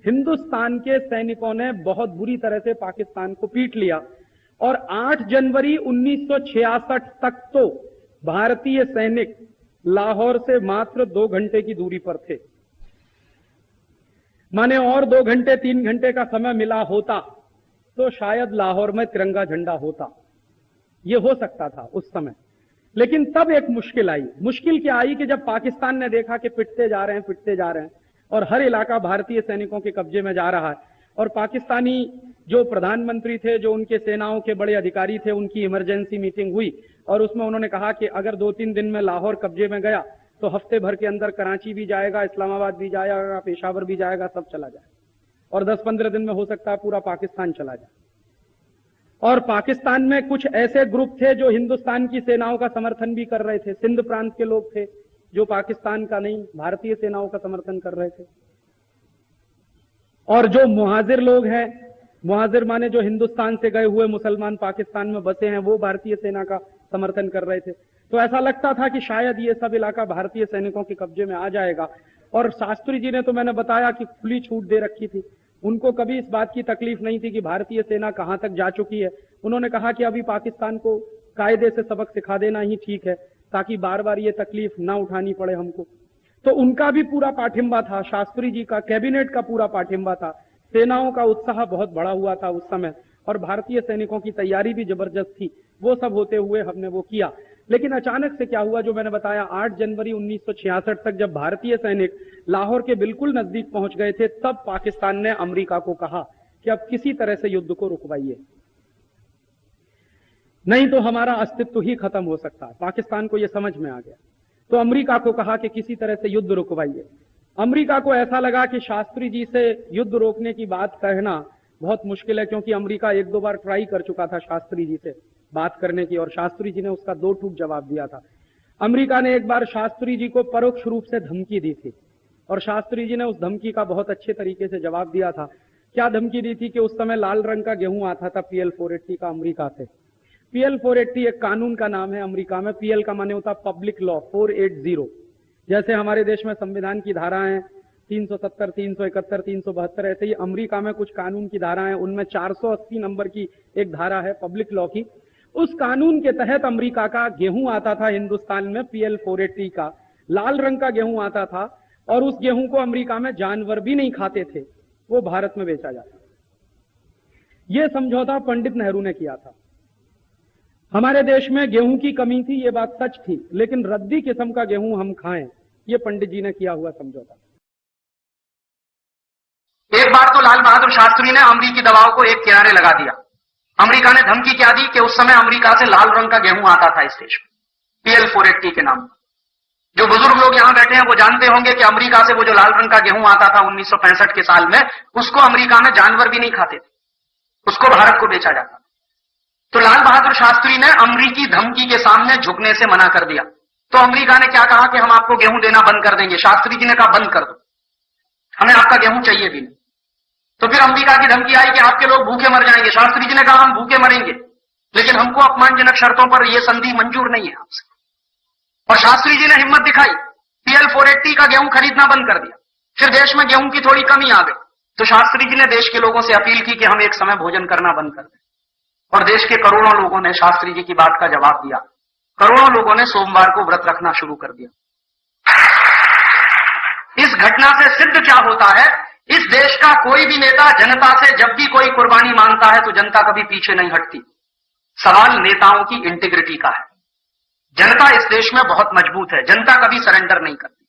हिंदुस्तान के सैनिकों ने बहुत बुरी तरह से पाकिस्तान को पीट लिया और 8 जनवरी 1966 तक तो भारतीय सैनिक लाहौर से मात्र 2 घंटे की दूरी पर थे। माने और 2 घंटे 3 घंटे का समय मिला होता तो शायद लाहौर में तिरंगा झंडा होता, यह हो सकता था उस समय। लेकिन तब एक मुश्किल आई। मुश्किल क्या आई कि जब पाकिस्तान ने देखा कि पिटते जा रहे हैं और हर इलाका भारतीय सैनिकों के कब्जे में जा रहा है, और पाकिस्तानी जो प्रधानमंत्री थे, जो उनके सेनाओं के बड़े अधिकारी थे, उनकी इमरजेंसी मीटिंग हुई और उसमें उन्होंने कहा कि अगर 2-3 दिन में लाहौर कब्जे में गया तो हफ्ते भर के अंदर कराची भी जाएगा, इस्लामाबाद भी जाएगा, पेशावर भी जाएगा, सब चला जाए, और 10-15 दिन में हो सकता है पूरा पाकिस्तान चला जाए। और पाकिस्तान में कुछ ऐसे ग्रुप थे जो हिंदुस्तान की सेनाओं का समर्थन भी कर रहे थे। सिंध प्रांत के लोग थे जो पाकिस्तान का नहीं, भारतीय सेनाओं का समर्थन कर रहे थे। और जो मुहाजिर लोग हैं, मुहाजिर माने जो हिंदुस्तान से गए हुए मुसलमान पाकिस्तान में बसे हैं, वो भारतीय सेना का समर्थन कर रहे थे। तो ऐसा लगता था कि शायद ये सब इलाका भारतीय सैनिकों के कब्जे में आ जाएगा। और शास्त्री जी ने तो मैंने बताया कि खुली छूट दे रखी थी, उनको कभी इस बात की तकलीफ नहीं थी कि भारतीय सेना कहां तक जा चुकी है। उन्होंने कहा कि अभी पाकिस्तान को कायदे से सबक सिखा देना ही ठीक है, ताकि बार बार ये तकलीफ ना उठानी पड़े हमको। तो उनका भी पूरा पाठिंबा था, शास्त्री जी का, कैबिनेट का पूरा पाठिंबा था। सेनाओं का उत्साह बहुत बढ़ा हुआ था उस समय, और भारतीय सैनिकों की तैयारी भी जबरदस्त थी। वो सब होते हुए हमने वो किया। लेकिन अचानक से क्या हुआ, जो मैंने बताया, 8 जनवरी 1966 तक जब भारतीय सैनिक लाहौर के बिल्कुल नजदीक पहुंच गए थे, तब पाकिस्तान ने अमेरिका को कहा कि अब किसी तरह से युद्ध को रुकवाइए, नहीं तो हमारा अस्तित्व ही खत्म हो सकता है। पाकिस्तान को यह समझ में आ गया, तो अमेरिका को कहा कि किसी तरह से युद्ध रुकवाइए। अमेरिका को ऐसा लगा कि शास्त्री जी से युद्ध रोकने की बात कहना बहुत मुश्किल है, क्योंकि अमेरिका 1-2 बार ट्राई कर चुका था शास्त्री जी से बात करने की, और शास्त्री जी ने उसका 2 टूक जवाब दिया था। अमेरिका ने एक बार शास्त्री जी को परोक्ष रूप से धमकी दी थी, और शास्त्री जी ने उस धमकी का बहुत अच्छे तरीके से जवाब दिया था। क्या धमकी दी थी कि उस समय लाल रंग का गेहूं आता था PL 480 का अमेरिका से। PL 480 एक कानून का नाम है अमेरिका में। PL का माने होता पब्लिक लॉ 480। जैसे हमारे देश में संविधान की धाराएं 370, 371, 372, ऐसे ही अमेरिका में कुछ कानून की धाराएं, उनमें 480 नंबर की एक धारा है पब्लिक लॉ की। उस कानून के तहत अमेरिका का गेहूं आता था हिंदुस्तान में, PL 480 का लाल रंग का गेहूं आता था, और उस गेहूं को अमेरिका में जानवर भी नहीं खाते थे, वो भारत में बेचा जाता। यह समझौता पंडित नेहरू ने किया था। हमारे देश में गेहूं की कमी थी, ये बात सच थी, लेकिन रद्दी किस्म का गेहूं हम खाएं, ये पंडित जी ने किया हुआ समझौता। एक बार तो लाल बहादुर शास्त्री ने अमरीकी दबाव को एक किनारे लगा दिया। अमेरिका ने धमकी क्या दी कि उस समय अमेरिका से लाल रंग का गेहूं आता था इस देश में, PL 480 के नाम। जो बुजुर्ग लोग यहां बैठे हैं वो जानते होंगे कि अमेरिका से वो जो लाल रंग का गेहूं आता था 1965 के साल में, उसको अमेरिका में जानवर भी नहीं खाते थे, उसको भारत को बेचा जाता। तो लाल बहादुर शास्त्री ने अमेरिकी धमकी के सामने झुकने से मना कर दिया। तो अमेरिका ने क्या कहा कि हम आपको गेहूं देना बंद कर देंगे। शास्त्री जी ने कहा बंद कर दो, हमें आपका गेहूं चाहिए भी नहीं। तो फिर अमेरिका की धमकी आई कि आपके लोग भूखे मर जाएंगे। शास्त्री जी ने कहा हम भूखे मरेंगे, लेकिन हमको अपमानजनक शर्तों पर यह संधि मंजूर नहीं है आपसे। और शास्त्री जी ने हिम्मत दिखाई, PL 480 का गेहूं खरीदना बंद कर दिया। फिर देश में गेहूं की थोड़ी कमी आ गई, तो शास्त्री जी ने देश के लोगों से अपील की कि हम एक समय भोजन करना बंद कर दें, और देश के करोड़ों लोगों ने शास्त्री जी की बात का जवाब दिया। करोड़ों लोगों ने सोमवार को व्रत रखना शुरू कर दिया। इस घटना से सिद्ध क्या होता है, इस देश का कोई भी नेता जनता से जब भी कोई कुर्बानी मांगता है तो जनता कभी पीछे नहीं हटती। सवाल नेताओं की इंटीग्रिटी का है। जनता इस देश में बहुत मजबूत है, जनता कभी सरेंडर नहीं करती।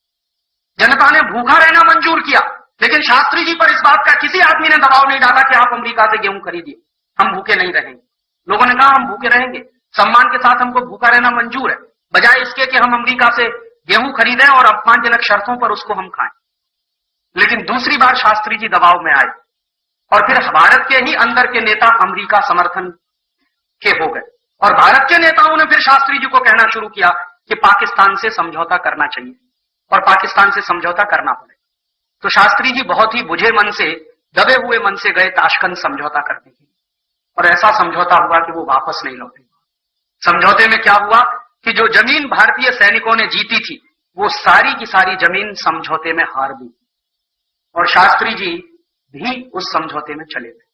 जनता ने भूखा रहना मंजूर किया, लेकिन शास्त्री जी पर इस बात का किसी आदमी ने दबाव नहीं डाला कि आप अमेरिका से गेहूं खरीदिए, हम भूखे नहीं रहेंगे। लोगों ने कहा हम भूखे रहेंगे, सम्मान के साथ हमको भूखा रहना मंजूर है, बजाय इसके कि हम अमेरिका से गेहूं खरीदें और अपमानजनक शर्तों पर उसको हम खाएं। लेकिन दूसरी बार शास्त्री जी दबाव में आए, और फिर भारत के ही अंदर के नेता अमेरिका समर्थन के हो गए, और भारत के नेताओं ने फिर शास्त्री जी को कहना शुरू किया कि पाकिस्तान से समझौता करना चाहिए और पाकिस्तान से समझौता करना पड़े। तो शास्त्री जी बहुत ही बुझे मन से, दबे हुए मन से गए ताशकंद समझौता करने के लिए, और ऐसा समझौता हुआ कि वो वापस नहीं लौटे। समझौते में क्या हुआ कि जो जमीन भारतीय सैनिकों ने जीती थी, वो सारी की सारी जमीन समझौते में हार गई। और शास्त्री जी भी उस समझौते में चले थे।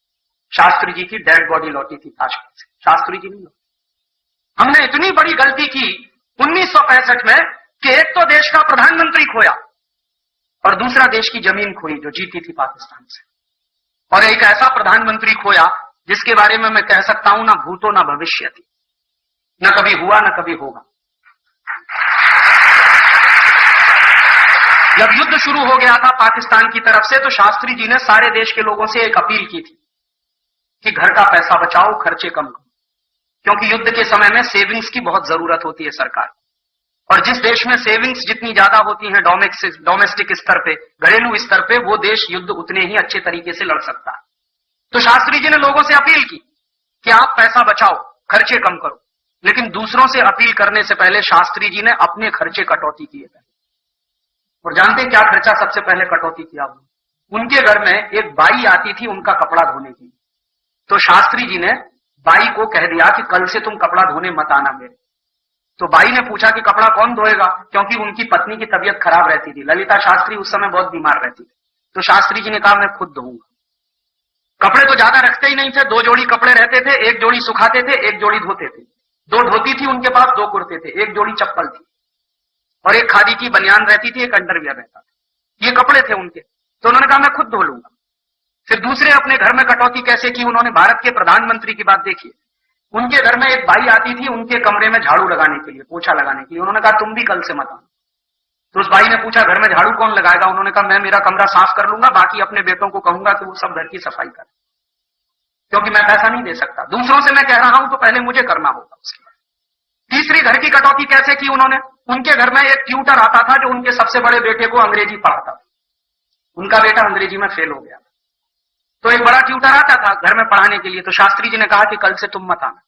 शास्त्री जी की डेड बॉडी लौटी थी ताशकंद से, शास्त्री जी नहीं लौटी। हमने इतनी बड़ी गलती की 1965 में कि एक तो देश का प्रधानमंत्री खोया और दूसरा देश की जमीन खोई जो जीती थी पाकिस्तान से, और एक ऐसा प्रधानमंत्री खोया जिसके बारे में मैं कह सकता हूं ना भूतो ना भविष्य थी, न कभी हुआ न कभी होगा। जब युद्ध शुरू हो गया था पाकिस्तान की तरफ से, तो शास्त्री जी ने सारे देश के लोगों से एक अपील की थी कि घर का पैसा बचाओ, खर्चे कम करो, क्योंकि युद्ध के समय में सेविंग्स की बहुत जरूरत होती है सरकार, और जिस देश में सेविंग्स जितनी ज्यादा होती हैं डोमेस्टिक स्तर पे, घरेलू स्तर पे, वो देश युद्ध उतने ही अच्छे तरीके से लड़ सकता है। तो शास्त्री जी ने लोगों से अपील की कि आप पैसा बचाओ, खर्चे कम करो, लेकिन दूसरों से अपील करने से पहले शास्त्री जी ने अपने खर्चे कटौती किए थे। और जानते हैं क्या खर्चा सबसे पहले कटौती किया? उनके घर में एक बाई आती थी उनका कपड़ा धोने की, तो शास्त्री जी ने बाई को कह दिया कि कल से तुम कपड़ा धोने मत आना मेरे। तो बाई ने पूछा कि कपड़ा कौन धोएगा, क्योंकि उनकी पत्नी की तबीयत खराब रहती थी, ललिता शास्त्री उस समय बहुत बीमार रहती थी। तो शास्त्री जी ने कहा मैं खुद धोऊंगा। कपड़े तो ज्यादा रखते ही नहीं थे, 2 जोड़ी कपड़े रहते थे, 1 जोड़ी सुखाते थे, 1 जोड़ी धोते थे, 2 धोती थी उनके पास, 2 कुर्ते थे, 1 जोड़ी चप्पल थी, और 1 खादी की बनियान रहती थी, 1 अंडरवियर रहता था। ये कपड़े थे उनके। तो उन्होंने कहा मैं खुद धो लूंगा। फिर दूसरे अपने घर में कटौती कैसे की उन्होंने? भारत के प्रधानमंत्री की बात देखिए, उनके घर में एक बाई आती थी उनके कमरे में झाड़ू लगाने के लिए, पोछा लगाने के लिए। उन्होंने कहा तुम भी कल से मत आना। तो उस बाई ने पूछा घर में झाड़ू कौन लगाएगा? उन्होंने कहा मैं मेरा कमरा साफ कर लूंगा, बाकी अपने बेटों को कहूंगा कि वो सब घर की सफाई करें, क्योंकि मैं पैसा नहीं दे सकता, दूसरों से मैं कह रहा हूं तो पहले मुझे करना होगा। उसके बाद तीसरी घर की कटौती कैसे की उन्होंने? उनके घर में एक ट्यूटर आता था जो उनके सबसे बड़े बेटे को अंग्रेजी पढ़ाता था। उनका बेटा अंग्रेजी में फेल हो गया, तो एक बड़ा ट्यूटर आता था घर में पढ़ाने के लिए। तो शास्त्री जी ने कहा कि कल से तुम मत आना।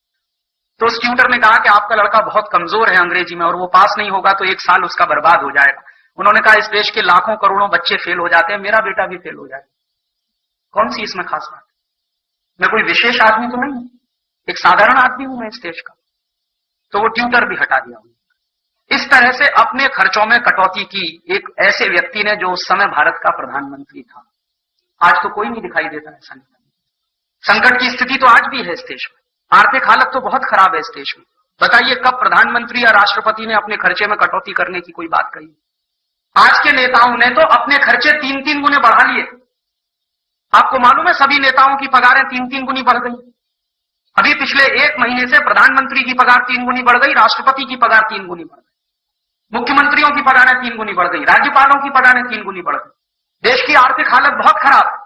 तो उस ट्यूटर ने कहा कि आपका लड़का बहुत कमजोर है अंग्रेजी में, और वो पास नहीं होगा तो 1 साल उसका बर्बाद हो जाएगा। उन्होंने कहा इस देश के लाखों करोड़ों बच्चे फेल हो जाते हैं, मेरा बेटा भी फेल हो जाएगा, कौन सी इसमें खास बात? मैं कोई विशेष आदमी तो नहीं, एक साधारण आदमी हूं मैं इस देश का। तो वो ट्यूटर भी हटा दिया। इस तरह से अपने खर्चों में कटौती की एक ऐसे व्यक्ति ने जो उस समय भारत का प्रधानमंत्री था। आज तो कोई नहीं दिखाई देता ऐसा नहीं। संकट की स्थिति तो आज भी है इस देश में, आर्थिक हालत तो बहुत खराब है इस देश में। बताइए कब प्रधानमंत्री या राष्ट्रपति ने अपने खर्चे में कटौती करने की कोई बात कही? आज के नेताओं ने तो अपने खर्चे 3-3 गुने बढ़ा लिए। आपको मालूम है सभी नेताओं की पगारें 3-3 गुनी बढ़ गई। अभी पिछले 1 महीने से प्रधानमंत्री की पगार 3 गुनी बढ़ गई, राष्ट्रपति की पगार 3 गुनी बढ़ गई, मुख्यमंत्रियों की पगारें 3 गुनी बढ़ गई, राज्यपालों की पगारें 3 गुनी बढ़ गई। देश की आर्थिक हालत बहुत खराब है,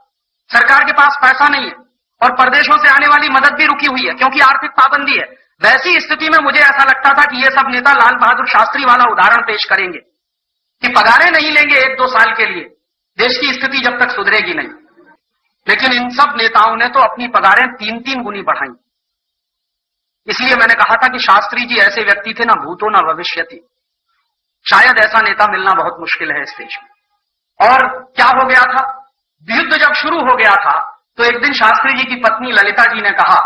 सरकार के पास पैसा नहीं है, और प्रदेशों से आने वाली मदद भी रुकी हुई है क्योंकि आर्थिक पाबंदी है। वैसी स्थिति में मुझे ऐसा लगता था कि ये सब नेता लाल बहादुर शास्त्री वाला उदाहरण पेश करेंगे कि पगारें नहीं लेंगे 1-2 साल के लिए, देश की स्थिति जब तक सुधरेगी नहीं। लेकिन इन सब नेताओं ने तो अपनी पगारें 3-3 गुनी बढ़ाई। इसलिए मैंने कहा था कि शास्त्री जी ऐसे व्यक्ति थे ना भूतो ना भविष्यति। शायद ऐसा नेता मिलना बहुत मुश्किल है इस देश में। और क्या हो गया था, युद्ध जब शुरू हो गया था तो एक दिन शास्त्री जी की पत्नी ललिता जी ने कहा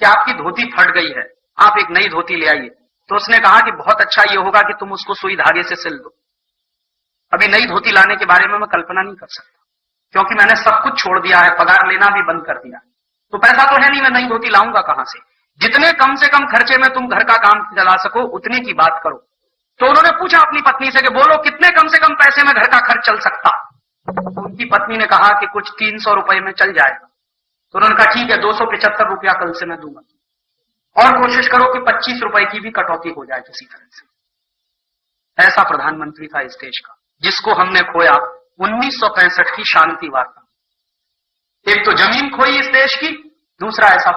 कि आपकी धोती फट गई है, आप एक नई धोती ले आइए। तो उसने कहा कि बहुत अच्छा ये होगा कि तुम उसको सुई धागे से सिल दो। अभी नई धोती लाने के बारे में मैं कल्पना नहीं कर सकता, क्योंकि मैंने सब कुछ छोड़ दिया है, पगार लेना भी बंद कर दिया, तो पैसा तो है नहीं, मैं नई धोती लाऊंगा कहां से? जितने कम से कम खर्चे में तुम घर का काम चला सको उतने की बात करो। तो उन्होंने पूछा अपनी पत्नी से कि बोलो कितने कम से कम पैसे में घर का खर्च चल सकता? तो उनकी पत्नी ने कहा कि कुछ 300 रुपए में चल जाएगा। तो उन्होंने कहा ठीक है 275 रुपया कल से मैं दूंगा, और कोशिश करो कि 25 रुपए की भी कटौती हो जाए किसी तरह से। ऐसा प्रधानमंत्री था इस देश का, जिसको हमने खोया 1965 की शांति वार्ता। एक तो जमीन खोई इस देश की, दूसरा ऐसा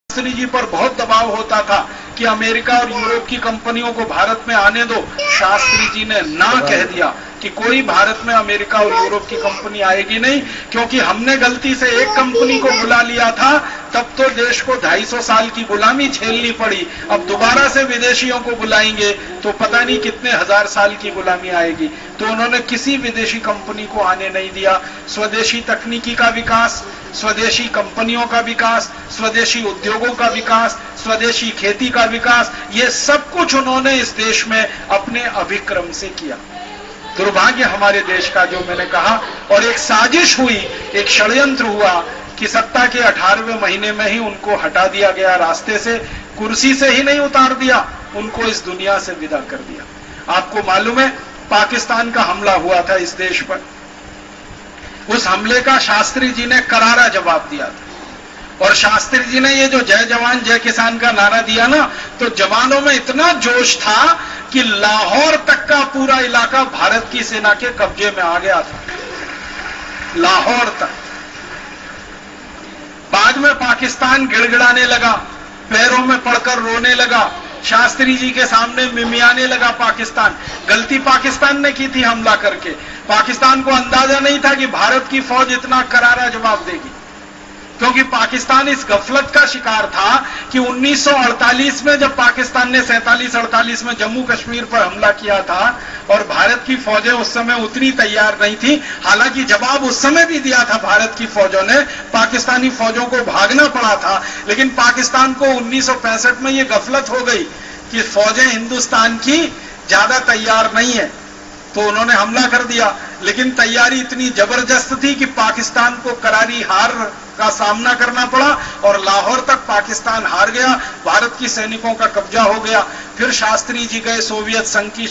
शास्त्री जी पर बहुत दबाव होता था कि अमेरिका और यूरोप की कंपनियों को भारत में आने दो। शास्त्री जी ने ना कह दिया कि कोई भारत में अमेरिका और यूरोप की कंपनी आएगी नहीं, क्योंकि हमने गलती से एक कंपनी को बुला लिया था, तब तो देश को 250 साल की गुलामी झेलनी पड़ी। अब दोबारा से विदेशियों को बुलाएंगे तो पता नहीं कितने 1000 साल की गुलामी आएगी। तो उन्होंने किसी विदेशी कंपनी को आने नहीं दिया। स्वदेशी तकनीकी का विकास, स्वदेशी कंपनियों का विकास, स्वदेशी उद्योगों का विकास, स्वदेशी खेती का विकास, ये सब कुछ उन्होंने इस देश में अपने अभिक्रम से किया। दुर्भाग्य हमारे देश का, जो मैंने कहा। और एक साजिश हुई, एक षड्यंत्र हुआ कि सत्ता के 18वें महीने में ही उनको हटा दिया गया रास्ते से, कुर्सी से ही नहीं उतार दिया, उनको इस दुनिया से विदा कर दिया। आपको मालूम है पाकिस्तान का हमला हुआ था इस देश पर, उस हमले का शास्त्री जी ने करारा जवाब दिया था। और शास्त्री जी ने ये जो जय जवान जय किसान का नारा दिया ना, तो जवानों में इतना जोश था कि लाहौर तक का पूरा इलाका भारत की सेना के कब्जे में आ गया था, लाहौर तक। बाद में पाकिस्तान गिड़गिड़ाने लगा, पैरों में पड़कर रोने लगा, शास्त्री जी के सामने मिमियाने लगा पाकिस्तान। गलती पाकिस्तान ने की थी हमला करके। पाकिस्तान को अंदाजा नहीं था कि भारत की फौज इतना करारा जवाब देगी, क्योंकि पाकिस्तान इस गफलत का शिकार था कि 1948 में जब पाकिस्तान ने 47-48 में जम्मू कश्मीर पर हमला किया था और भारत की फौजें उस समय उतनी तैयार नहीं थी। हालांकि जवाब उस समय भी दिया था भारत की फौजों ने, पाकिस्तानी फौजों को भागना पड़ा था, लेकिन पाकिस्तान को 1965 में यह गफलत हो गई कि फौजें हिंदुस्तान की ज्यादा तैयार नहीं है, तो उन्होंने हमला कर दिया। लेकिन तैयारी इतनी जबरदस्त थी कि पाकिस्तान को करारी हार का सामना करना पड़ा और लाहौर तक पाकिस्तान हार गया, भारत की सैनिकों का कब्जा हो गया। फिर शास्त्री जी गए सोवियत संघ की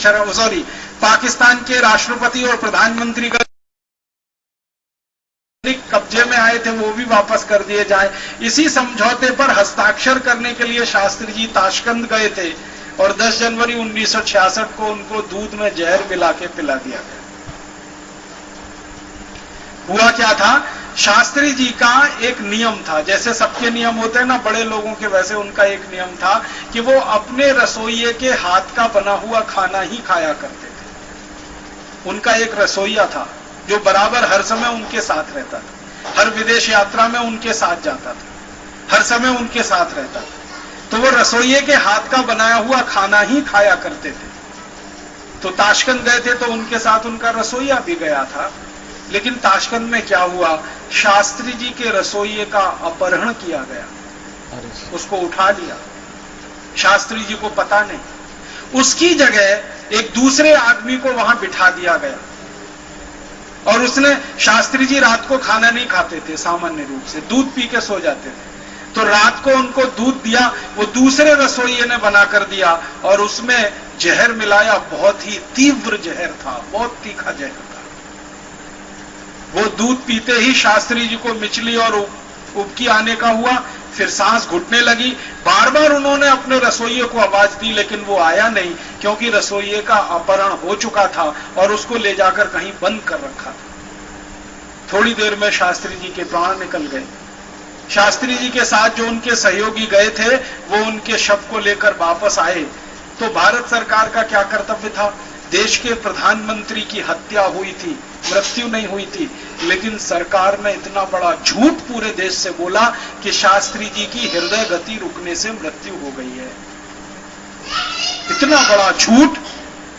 पाकिस्तान के राष्ट्रपति और प्रधानमंत्री का कब्जे में आए थे, वो भी वापस कर दिए जाए। इसी समझौते पर हस्ताक्षर करने के लिए शास्त्री जी ताशकंद गए थे और 10 जनवरी 1966 को उनको दूध में जहर मिला के पिला दिया गया। हुआ क्या था, शास्त्री जी का एक नियम था, जैसे सबके नियम होते हैं ना बड़े लोगों के, वैसे उनका एक नियम था कि वो अपने रसोइये के हाथ का बना हुआ खाना ही खाया करते थे। उनका एक रसोइया था जो बराबर हर समय उनके साथ रहता था, हर विदेश यात्रा में उनके साथ जाता था, हर समय उनके साथ रहता था। तो वो रसोइये के हाथ का बनाया हुआ खाना ही खाया करते थे। तो ताशकंद गए थे तो उनके साथ उनका रसोइया भी गया था। लेकिन ताशकंद में क्या हुआ, शास्त्री जी के रसोइये का अपहरण किया गया, उसको उठा लिया, शास्त्री जी को पता नहीं। उसकी जगह एक दूसरे आदमी को वहां बिठा दिया गया और उसने, शास्त्री जी रात को खाना नहीं खाते थे, सामान्य रूप से दूध पी के सो जाते थे, तो रात को उनको दूध दिया, वो दूसरे रसोइये ने बना कर दिया और उसमें जहर मिलाया, बहुत ही तीव्र जहर था, बहुत तीखा जहर था। वो दूध पीते ही शास्त्री जी को मिचली और उबकी आने का हुआ, फिर सांस घुटने लगी। बार बार उन्होंने अपने रसोइये को आवाज दी लेकिन वो आया नहीं, क्योंकि रसोइये का अपहरण हो चुका था और उसको ले जाकर कहीं बंद कर रखा था। थोड़ी देर में शास्त्री जी के प्राण निकल गए। शास्त्री जी के साथ जो उनके सहयोगी गए थे वो उनके शव को लेकर वापस आए। तो भारत सरकार का क्या कर्तव्य था, देश के प्रधानमंत्री की हत्या हुई थी, मृत्यु नहीं हुई थी, लेकिन सरकार ने इतना बड़ा झूठ पूरे देश से बोला कि शास्त्री जी की हृदय गति रुकने से मृत्यु हो गई है। इतना बड़ा झूठ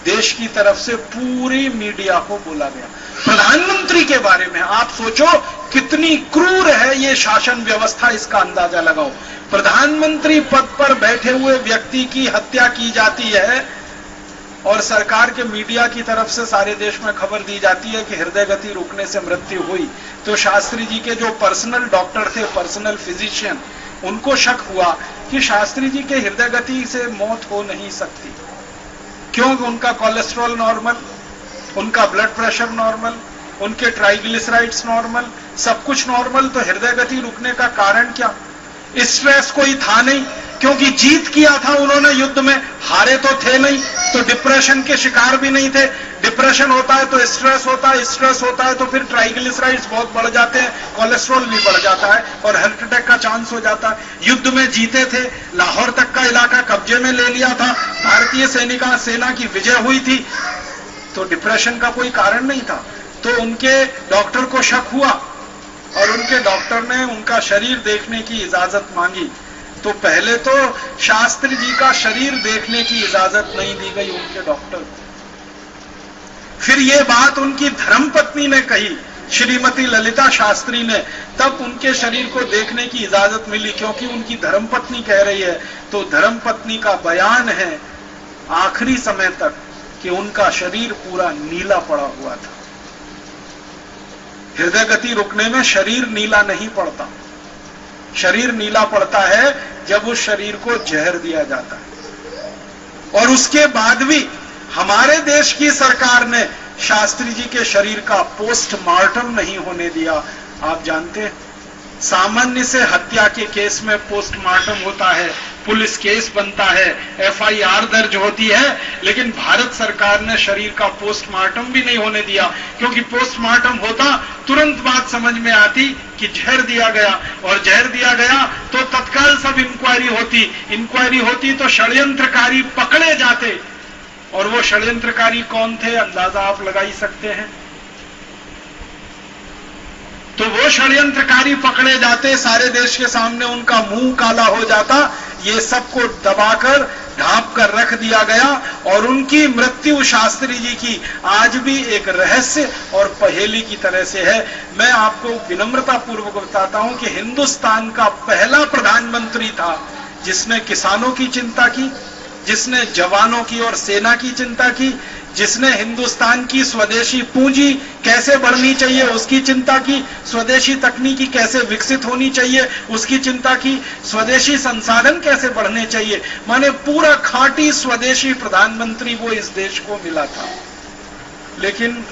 देश की तरफ से पूरी मीडिया को बोला गया प्रधानमंत्री के बारे में। आप सोचो कितनी क्रूर है ये शासन व्यवस्था, इसका अंदाजा लगाओ। प्रधानमंत्री पद पर बैठे हुए व्यक्ति की हत्या की जाती है और सरकार के मीडिया की तरफ से सारे देश में खबर दी जाती है कि हृदय गति रुकने से मृत्यु हुई। तो शास्त्री जी के जो पर्सनल डॉक्टर थे, पर्सनल फिजिशियन, उनको शक हुआ कि शास्त्री जी के हृदय गति से मौत हो नहीं सकती, क्योंकि उनका कोलेस्ट्रॉल नॉर्मल, उनका ब्लड प्रेशर नॉर्मल, उनके ट्राइग्लिसराइड्स नॉर्मल, सब कुछ नॉर्मल, तो हृदय गति रुकने का कारण क्या? स्ट्रेस कोई था नहीं, क्योंकि जीत किया था उन्होंने युद्ध में, हारे तो थे नहीं, तो डिप्रेशन के शिकार भी नहीं थे। डिप्रेशन होता है तो स्ट्रेस होता है, स्ट्रेस होता है तो फिर ट्राइग्लिसराइड्स बहुत बढ़ जाते हैं, कोलेस्ट्रॉल भी बढ़ जाता है और हार्ट अटैक का चांस हो जाता है। युद्ध में जीते थे, लाहौर तक का इलाका कब्जे में ले लिया था, भारतीय सेना की विजय हुई थी, तो डिप्रेशन का कोई कारण नहीं था। तो उनके डॉक्टर को शक हुआ और उनके डॉक्टर ने उनका शरीर देखने की इजाजत मांगी। तो पहले तो शास्त्री जी का शरीर देखने की इजाजत नहीं दी गई उनके डॉक्टर को। फिर ये बात उनकी धर्मपत्नी ने कही, श्रीमती ललिता शास्त्री ने, तब उनके शरीर को देखने की इजाजत मिली, क्योंकि उनकी धर्मपत्नी कह रही है। तो धर्मपत्नी का बयान है आखिरी समय तक कि उनका शरीर पूरा नीला पड़ा हुआ था। हृदय गति रुकने में शरीर नीला नहीं पड़ता। शरीर नीला पड़ता है जब उस शरीर को जहर दिया जाता है। और उसके बाद भी हमारे देश की सरकार ने शास्त्री जी के शरीर का पोस्टमार्टम नहीं होने दिया। आप जानते हैं, सामान्य से हत्या के केस में पोस्टमार्टम होता है, पुलिस केस बनता है, एफआईआर दर्ज होती है, लेकिन भारत सरकार ने शरीर का पोस्टमार्टम भी नहीं होने दिया, क्योंकि पोस्टमार्टम होता तुरंत बात समझ में आती कि जहर दिया गया, और जहर दिया गया तो तत्काल सब इंक्वायरी होती तो षड्यंत्रकारी पकड़े जाते। और वो षड्यंत्रकारी कौन थे, अंदाजा आप लगा ही सकते हैं। तो वो षड्यंत्रकारी पकड़े जाते, सारे देश के सामने उनका मुंह काला हो जाता। ये सबको दबाकर ढांप कर रख दिया गया, और उनकी मृत्यु शास्त्री जी की आज भी एक रहस्य और पहेली की तरह से है। मैं आपको विनम्रता पूर्वक बताता हूं कि हिंदुस्तान का पहला प्रधानमंत्री था जिसने किसानों की चिंता की, जिसने जवानों की और सेना की चिंता की, जिसने हिंदुस्तान की स्वदेशी पूंजी कैसे बढ़नी चाहिए उसकी चिंता की, स्वदेशी तकनीकी कैसे विकसित होनी चाहिए उसकी चिंता की, स्वदेशी संसाधन कैसे बढ़ने चाहिए। माने पूरा खांटी स्वदेशी प्रधानमंत्री वो इस देश को मिला था। लेकिन